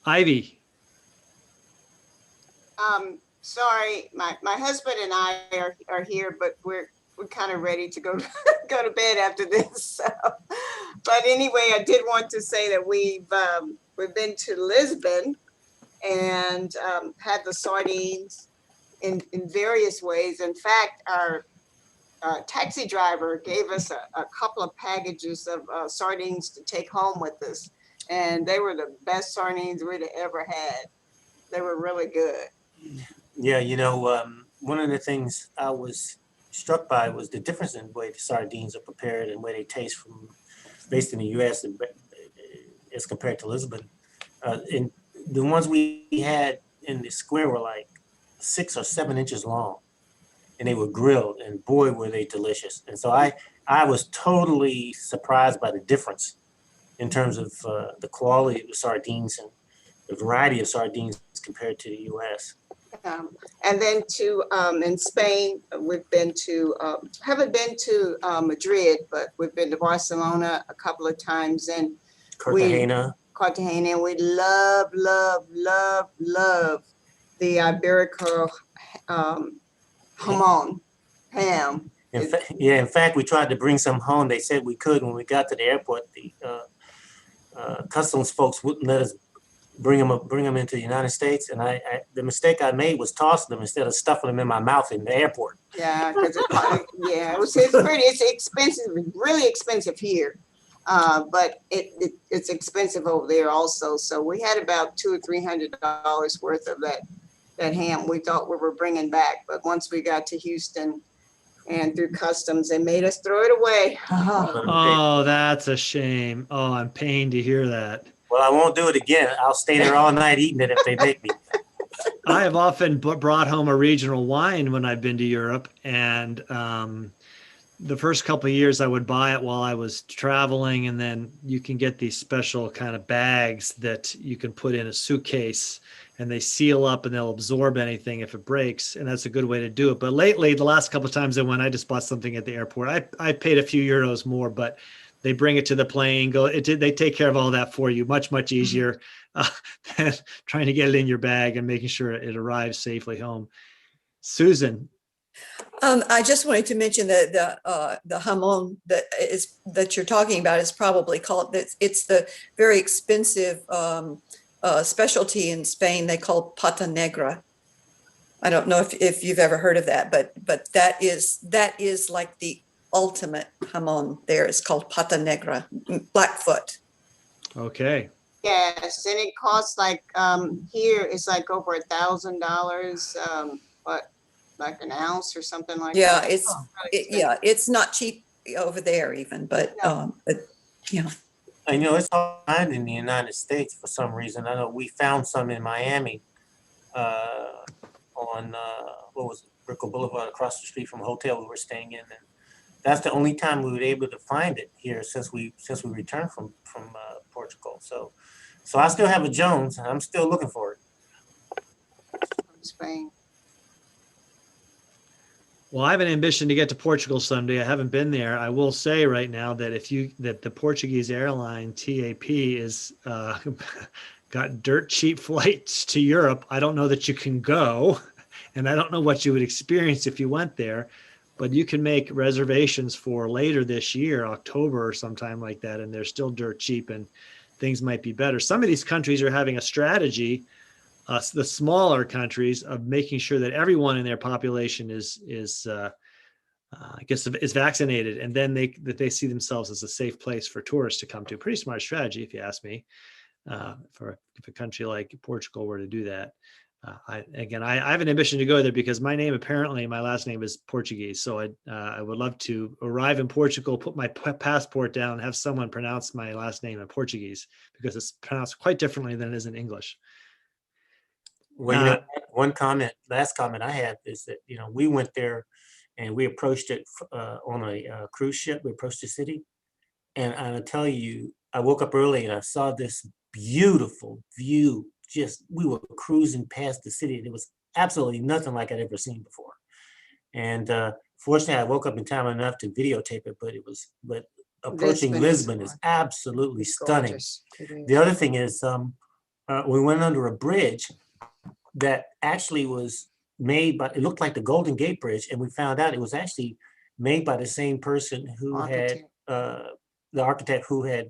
Ivy. Sorry, my husband and I are here, but we're kind of ready to go go to bed after this. So. But anyway, I did want to say that we've been to Lisbon and had the sardines in various ways. In fact, our taxi driver gave us a couple of packages of sardines to take home with us, and they were the best sardines we'd ever had. They were really good. Yeah, you know, one of the things I was struck by was the difference in the way the sardines are prepared and where they taste from based in the U.S. as compared to Lisbon. And the ones we had in the square were like 6 or 7 inches long, and they were grilled, and boy, were they delicious. And so I was totally surprised by the difference in terms of the quality of the sardines and the variety of sardines compared to the U.S. And then in Spain, we've been to, haven't been to Madrid, but we've been to Barcelona a couple of times, and Cartagena. And we love the Iberico jamon, ham. In fact, we tried to bring some home. They said we could. When we got to the airport, the customs folks wouldn't let us bring them into the United States. And the mistake I made was tossing them instead of stuffing them in my mouth in the airport. Yeah, because it's expensive, really expensive here. But it's expensive over there also. So we had about $200 or $300 worth of that ham we thought we were bringing back. But once we got to Houston and through customs, they made us throw it away. Oh, that's a shame. Oh, I'm pained to hear that. Well, I won't do it again. I'll stay there all night eating it if they make me. I have often brought home a regional wine when I've been to Europe, and the first couple of years I would buy it while I was traveling, and then you can get these special kind of bags that you can put in a suitcase, and they seal up and they'll absorb anything if it breaks, and that's a good way to do it. But lately, the last couple of times I went, I just bought something at the airport. I paid a few euros more, but they bring it to the plane, they take care of all that for you, much easier than trying to get it in your bag and making sure it arrives safely home. Susan. I just wanted to mention that the jamon that you're talking about is probably called, it's the very expensive specialty in Spain they call pata negra. I don't know if you've ever heard of that, but that is like the ultimate jamon there. It's called pata negra, Blackfoot. Okay. Yes, and it costs like here it's like over $1,000, but like an ounce or something like that. It's not cheap over there even, but yeah. I know it's hard in the United States for some reason. I know we found some in Miami on what was it, Brickell Boulevard, across the street from a hotel we were staying in, and that's the only time we were able to find it here since we returned from Portugal. So I still have a Jones, and I'm still looking for it. From Spain. Well, I have an ambition to get to Portugal someday. I haven't been there. I will say right now that that the Portuguese airline TAP is got dirt cheap flights to Europe. I don't know that you can go, and I don't know what you would experience if you went there. but you can make reservations for later this year, October or sometime like that, and they're still dirt cheap and things might be better. Some of these countries are having a strategy, the smaller countries, of making sure that everyone in their population is vaccinated, and then they see themselves as a safe place for tourists to come to. Pretty smart strategy, if you ask me, if a country like Portugal were to do that. I have an ambition to go there because my last name is Portuguese. So I would love to arrive in Portugal, put my passport down, and have someone pronounce my last name in Portuguese, because it's pronounced quite differently than it is in English. Well, last comment I have is that, we went there and we approached it on a cruise ship. We approached the city, and I'll tell you, I woke up early and I saw this beautiful view. We were cruising past the city. There was absolutely nothing like I'd ever seen before. And fortunately, I woke up in time enough to videotape it, but approaching Lisbon is absolutely stunning. The other thing is, we went under a bridge that actually was made by, it looked like the Golden Gate Bridge, and we found out it was actually made by the same person who had, the architect who had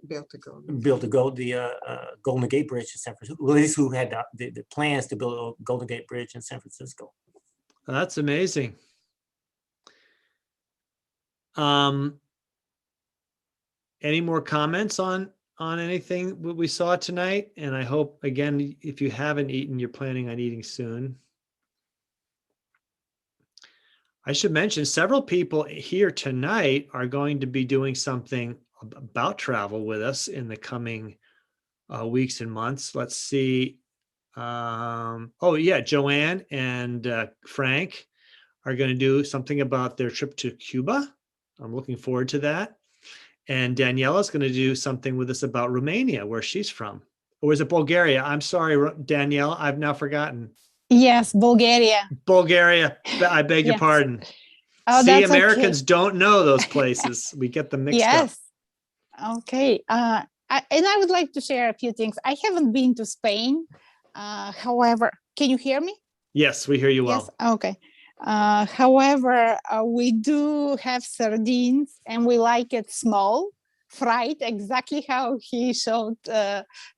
built the Golden Gate Bridge in San Francisco, well, at least who had the plans to build a Golden Gate Bridge in San Francisco. That's amazing. Any more comments on anything we saw tonight? And I hope, again, if you haven't eaten, you're planning on eating soon. I should mention several people here tonight are going to be doing something about travel with us in the coming weeks and months. Let's see. Joanne and Frank are going to do something about their trip to Cuba. I'm looking forward to that. And Daniela's going to do something with us about Romania, where she's from. Or is it Bulgaria? I'm sorry, Daniela, I've now forgotten. Yes, Bulgaria. Bulgaria. I beg your pardon. Oh, See, that's Americans okay. don't know those places. We get them mixed up. Yes. Okay. And I would like to share a few things. I haven't been to Spain. However, can you hear me? Yes, we hear you well. Yes. Okay. However, we do have sardines, and we like it small, fried, exactly how he showed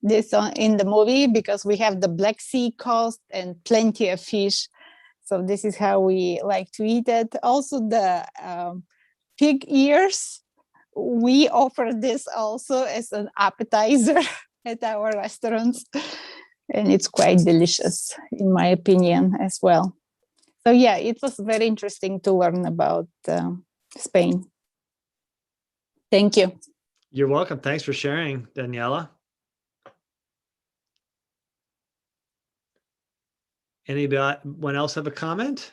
this in the movie, because we have the Black Sea coast and plenty of fish. So this is how we like to eat it. Also, the pig ears, we offer this also as an appetizer at our restaurants, and it's quite delicious, in my opinion, as well. So yeah, it was very interesting to learn about Spain. Thank you. You're welcome. Thanks for sharing, Daniela. Anyone else have a comment?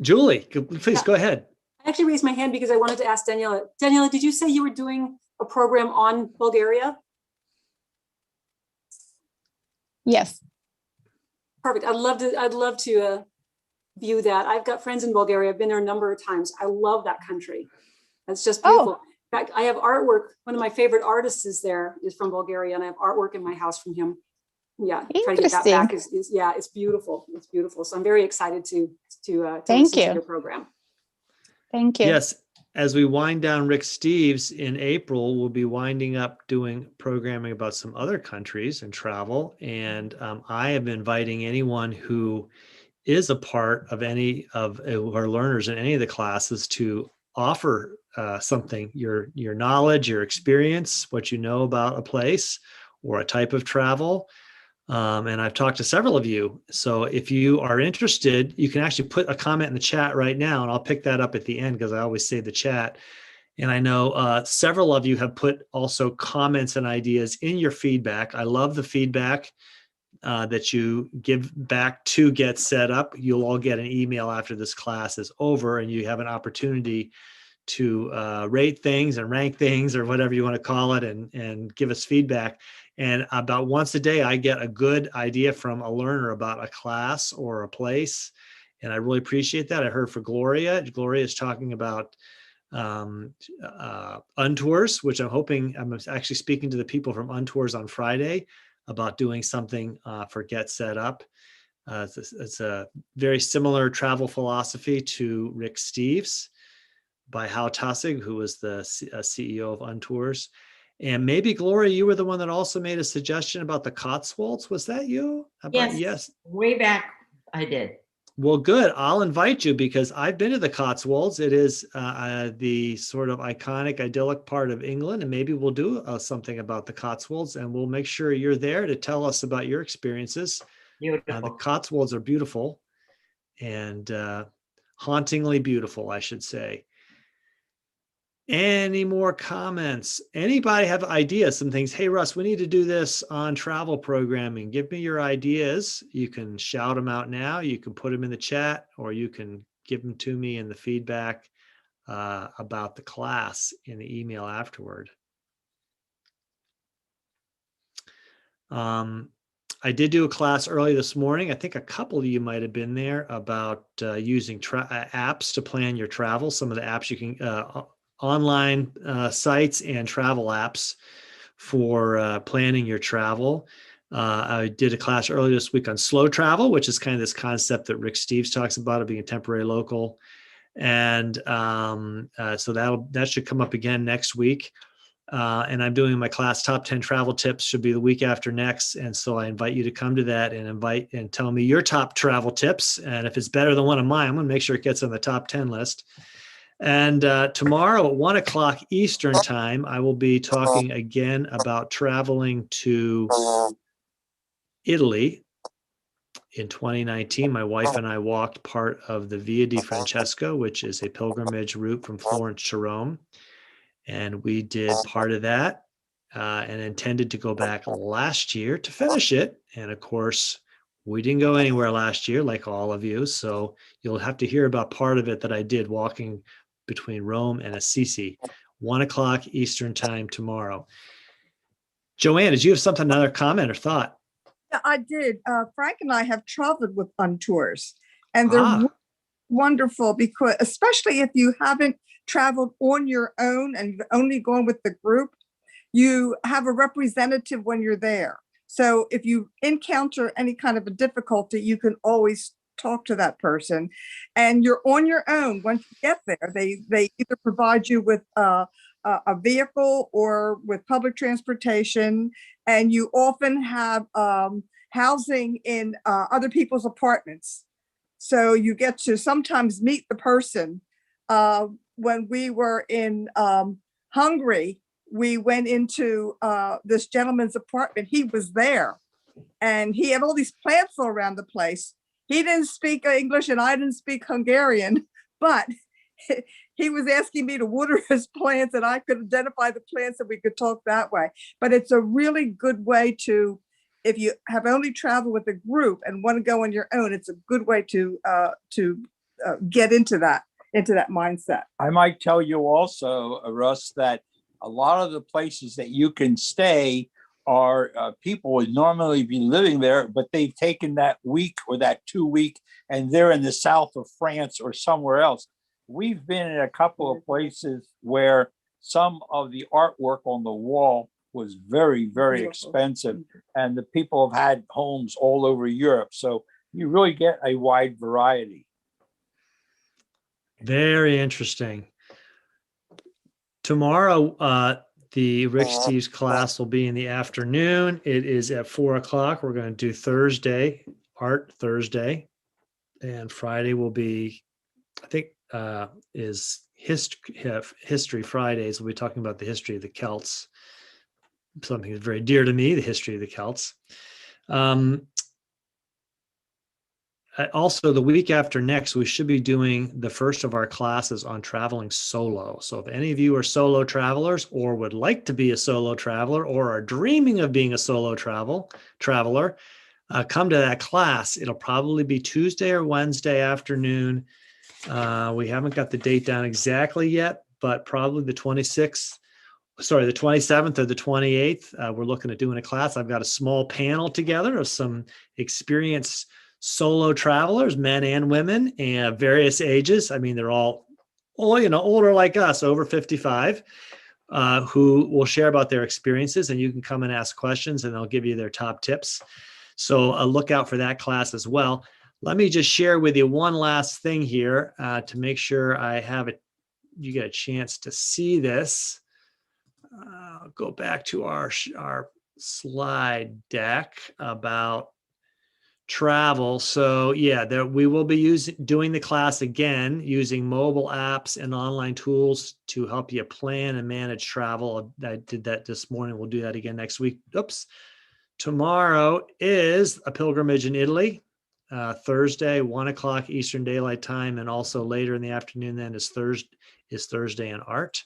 Julie, please go ahead. I actually raised my hand because I wanted to ask Daniela. Daniela, did you say you were doing a program on Bulgaria? Yes. Perfect. I'd love to view that. I've got friends in Bulgaria. I've been there a number of times. I love that country. That's just beautiful. In fact, I have artwork. One of my favorite artists is from Bulgaria, and I have artwork in my house from him. Yeah, try to get that back. It's beautiful. It's beautiful. So I'm very excited to listen to your program. Thank you. Yes. As we wind down Rick Steves in April, we'll be winding up doing programming about some other countries and travel. And I am inviting anyone who is a part of any of our learners in any of the classes to offer something, your knowledge, your experience, what you know about a place or a type of travel. And I've talked to several of you. So if you are interested, you can actually put a comment in the chat right now, and I'll pick that up at the end because I always save the chat. And I know several of you have put also comments and ideas in your feedback. I love the feedback that you give back to get set up. You'll all get an email after this class is over, and you have an opportunity to rate things and rank things, or whatever you want to call it, and give us feedback. And about once a day, I get a good idea from a learner about a class or a place. And I really appreciate that. I heard for Gloria. Gloria is talking about Untours, which I'm hoping, I'm actually speaking to the people from Untours on Friday about doing something for Get Set Up. It's a very similar travel philosophy to Rick Steves by Hal Tassig, who was the CEO of Untours. And maybe, Gloria, you were the one that also made a suggestion about the Cotswolds. Was that you? Yes. Way back, I did. Well, good. I'll invite you because I've been to the Cotswolds. It is the sort of iconic, idyllic part of England. And maybe we'll do something about the Cotswolds, and we'll make sure you're there to tell us about your experiences. Beautiful. The Cotswolds are beautiful and hauntingly beautiful, I should say. Any more comments? Anybody have ideas? Some things, hey, Russ, we need to do this on travel programming. Give me your ideas. You can shout them out now. You can put them in the chat, or you can give them to me in the feedback about the class in the email afterward. I did do a class early this morning. I think a couple of you might have been there about using apps to plan your travel. Some of the apps you can, online sites and travel apps for planning your travel. I did a class earlier this week on slow travel, which is kind of this concept that Rick Steves talks about of being a temporary local. And so that should come up again next week. And I'm doing my class top 10 travel tips, should be the week after next. And so I invite you to come to that and tell me your top travel tips. And if it's better than one of mine, I'm going to make sure it gets on the top 10 list. And tomorrow at 1 o'clock Eastern time, I will be talking again about traveling to Italy. In 2019, my wife and I walked part of the Via di Francesco, which is a pilgrimage route from Florence to Rome. And we did part of that and intended to go back last year to finish it. And of course, we didn't go anywhere last year, like all of you. So you'll have to hear about part of it that I did walking between Rome and Assisi, 1 o'clock Eastern time tomorrow. Joanne, did you have something, another comment or thought? Yeah, I did. Frank and I have traveled with Untours, and they're wonderful because, especially if you haven't traveled on your own and you've only gone with the group, you have a representative when you're there. So if you encounter any kind of a difficulty, you can always talk to that person, and you're on your own. Once you get there, they either provide you with a vehicle or with public transportation, and you often have housing in other people's apartments. So you get to sometimes meet the person. When we were in Hungary, we went into this gentleman's apartment. He was there, and he had all these plants all around the place. He didn't speak English and I didn't speak Hungarian, but he was asking me to water his plants, and I could identify the plants and we could talk that way. But it's a really good way to, if you have only traveled with a group and want to go on your own, it's a good way to get into that mindset. I might tell you also, Russ, that a lot of the places that you can stay are people would normally be living there, but they've taken that week or that 2 week and they're in the south of France or somewhere else. We've been in a couple of places where some of the artwork on the wall was very, very expensive, and the people have had homes all over Europe. So you really get a wide variety. Very interesting. Tomorrow, the Rick Steves class will be in the afternoon. It is at 4 o'clock. We're going to do Thursday, Art Thursday. And Friday will be, I think, is History Fridays. We'll be talking about the history of the Celts. Something that's very dear to me, the history of the Celts. Also, the week after next, we should be doing the first of our classes on traveling solo. So if any of you are solo travelers or would like to be a solo traveler or are dreaming of being a solo traveler, come to that class. It'll probably be Tuesday or Wednesday afternoon. We haven't got the date down exactly yet, but probably the 27th or the 28th. We're looking at doing a class. I've got a small panel together of some experienced solo travelers, men and women, and various ages. I mean, they're all older like us, over 55. who will share about their experiences, and you can come and ask questions and they'll give you their top tips. So look out for that class as well. Let me just share with you one last thing here to make sure I have it. You get a chance to see this. I'll go back to our slide deck about travel. So yeah, we will be doing the class again using mobile apps and online tools to help you plan and manage travel. I did that this morning. We'll do that again next week. Oops. Tomorrow is a pilgrimage in Italy. Thursday, 1 o'clock Eastern Daylight Time, and also later in the afternoon then is Thursday in art.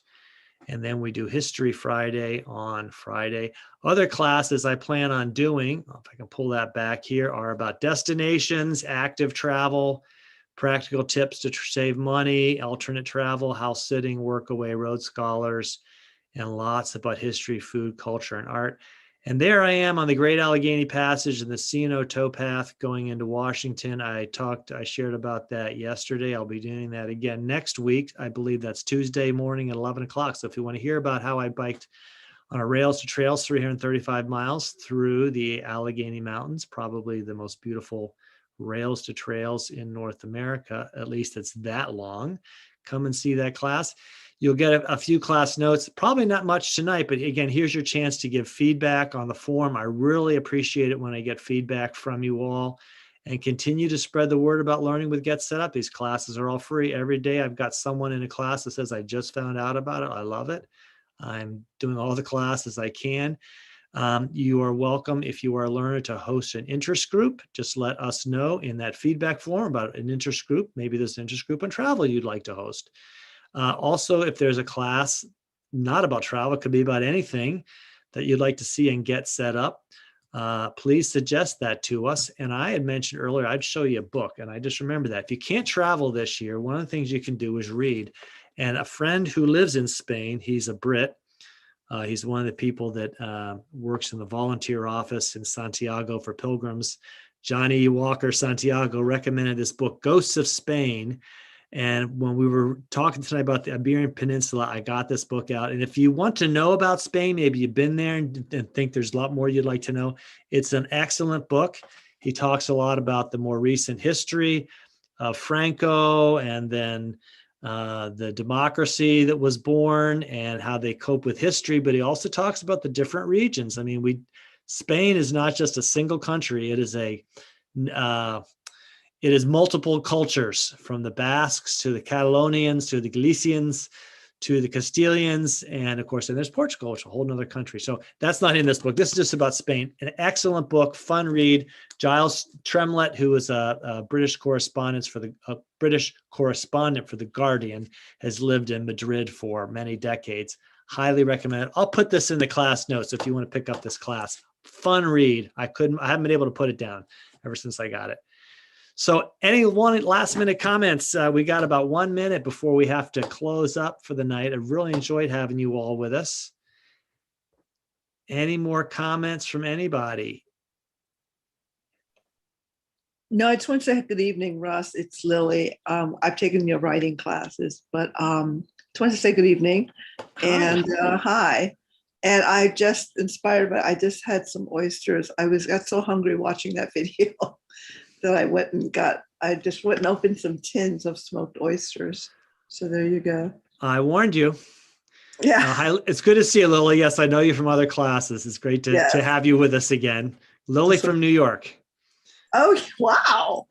And then we do History Friday on Friday. Other classes I plan on doing, if I can pull that back here, are about destinations, active travel, practical tips to save money, alternate travel, house sitting, work away, road scholars, and lots about history, food, culture, and art. And there I am on the Great Allegheny Passage and the C&O towpath going into Washington. I shared about that yesterday. I'll be doing that again next week. I believe that's Tuesday morning at 11 o'clock. So if you want to hear about how I biked on a Rails to Trails 335 miles through the Allegheny Mountains, probably the most beautiful Rails to Trails in North America, at least it's that long, come and see that class. You'll get a few class notes, probably not much tonight, but again, here's your chance to give feedback on the forum. I really appreciate it when I get feedback from you all, and continue to spread the word about learning with Get Set Up. These classes are all free every day. I've got someone in a class that says, I just found out about it. I love it. I'm doing all the classes I can. You are welcome, if you are a learner, to host an interest group. Just let us know in that feedback form about an interest group. Maybe there's an interest group on travel you'd like to host. Also, if there's a class not about travel, it could be about anything that you'd like to see and get set up, please suggest that to us. And I had mentioned earlier, I'd show you a book, and I just remember that. If you can't travel this year, one of the things you can do is read. And a friend who lives in Spain, he's a Brit. He's one of the people that works in the volunteer office in Santiago for pilgrims. Johnny Walker Santiago recommended this book, Ghosts of Spain. And when we were talking tonight about the Iberian Peninsula, I got this book out. And if you want to know about Spain, maybe you've been there and think there's a lot more you'd like to know, it's an excellent book. He talks a lot about the more recent history of Franco, and then the democracy that was born and how they cope with history. But he also talks about the different regions. I mean, Spain is not just a single country. It is multiple cultures, from the Basques to the Catalonians to the Galicians to the Castilians. And of course, then there's Portugal, which is a whole nother country. So that's not in this book. This is just about Spain. An excellent book, fun read. Giles Tremlett, who is a British correspondent for the Guardian, has lived in Madrid for many decades. Highly recommend it. I'll put this in the class notes if you want to pick up this class. Fun read. I haven't been able to put it down ever since I got it. So any last minute comments? We got about 1 minute before we have to close up for the night. I really enjoyed having you all with us. Any more comments from anybody? No, I just want to say good evening, Russ. It's Lily. I've taken your writing classes, but I just want to say good evening and hi. And I just inspired by, I just had some oysters. I got so hungry watching that video that I just went and opened some tins of smoked oysters. So there you go. I warned you. Yeah. It's good to see you, Lily. Yes, I know you from other classes. It's great to have you with us again. Lily from New York. Oh, wow.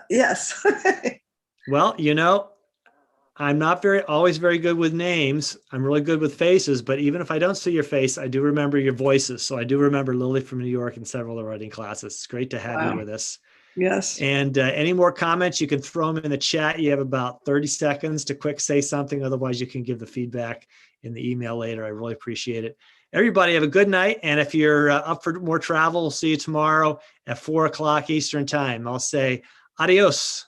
Yes. Well, I'm not always very good with names. I'm really good with faces, but even if I don't see your face, I do remember your voices. So I do remember Lily from New York and several of the writing classes. It's great to have you with us. Yes. And any more comments, you can throw them in the chat. You have about 30 seconds to quick say something. Otherwise, you can give the feedback in the email later. I really appreciate it. Everybody have a good night. And if you're up for more travel, we'll see you tomorrow at 4 o'clock Eastern time. I'll say adios.